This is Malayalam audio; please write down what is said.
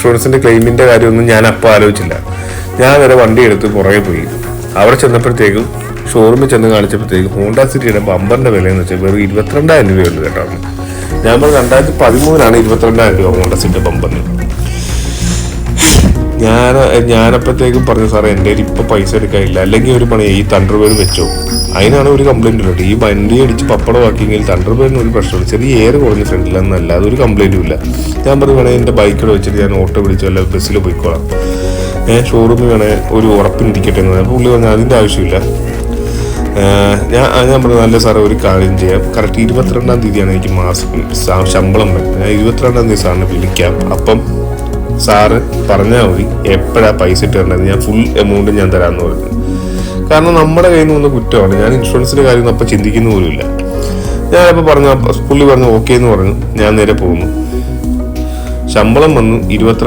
ഇൻഷുറൻസിന്റെ ക്ലെയിമിന്റെ കാര്യമൊന്നും ഞാൻ അപ്പോൾ ആലോചിച്ചില്ല. ഞാൻ നേരെ വണ്ടി എടുത്ത് പുറകെ പോയി. അവിടെ ചെന്നപ്പോഴത്തേക്കും ഷോറൂമിൽ ചെന്ന് കാണിച്ചപ്പോഴത്തേക്കും ഹോണ്ട സിറ്റിയുടെ ബമ്പറിന്റെ വിലയെന്ന് വെച്ചാൽ വെറും 22,000 രൂപയുണ്ട് കേട്ടോ. ഞാൻ പറഞ്ഞ 2013 22,000 രൂപ ഹോണ്ട സിറ്റിയുടെ ബമ്പറിന്. ഞാനപ്പോഴത്തേക്കും പറഞ്ഞു, സാറേ എൻ്റെ ഇപ്പൊ പൈസ എടുക്കാനില്ല, അല്ലെങ്കിൽ ഒരു പണി ഈ തണ്ടർബേർഡ് വെച്ചോ. അതിനാണ് ഒരു കംപ്ലൈന്റ് ഇല്ല. ഈ വണ്ടി അടിച്ച് പപ്പടമാക്കിയെങ്കിൽ തണ്ടർബേർഡിന് ഒരു പ്രശ്നമില്ല. ചെറിയ എയർ കുറഞ്ഞ ഫ്രണ്ടിലെന്നല്ല, അതൊരു കംപ്ലൈന്റും ഇല്ല. ഞാൻ പറഞ്ഞു, വേണേ എൻ്റെ ബൈക്കിൽ വെച്ചിട്ട് ഞാൻ ഓട്ടോ വിളിച്ചോ അല്ല ബസ്സിൽ പോയിക്കോളാം, ഷോറൂമിൽ വേണേ ഒരു ഉറപ്പിനിരിക്കട്ടെ എന്ന് പറഞ്ഞു. പുള്ളി പറഞ്ഞു അതിൻ്റെ ആവശ്യമില്ല. ഞാൻ പറഞ്ഞു, നല്ല സാറേ ഒരു കാര്യം ചെയ്യാം, കറക്റ്റ് 22-ാം തീയതിയാണ് എനിക്ക് മാസം ശമ്പളം വരുന്നത്. ഞാൻ 22-ാം തീയതി സാറിനെ വിളിക്കാം, അപ്പം സാറ് പറഞ്ഞാൽ മതി എപ്പോഴാണ് പൈസ ഇട്ട് തരേണ്ടത്, ഞാൻ ഫുൾ എമൗണ്ട് ഞാൻ തരാമെന്ന് പറഞ്ഞു. കാരണം നമ്മുടെ കയ്യിൽ നിന്ന് വന്ന കുറ്റമാണ്. ഞാൻ ഇൻഷുറൻസിന്റെ കാര്യം അപ്പം ചിന്തിക്കുന്ന പോലുമില്ല. ഞാനപ്പോൾ പറഞ്ഞു, പുള്ളി പറഞ്ഞു ഓക്കെ എന്ന് പറഞ്ഞു. ഞാൻ നേരെ പോകുന്നു. ശമ്പളം വന്നു 22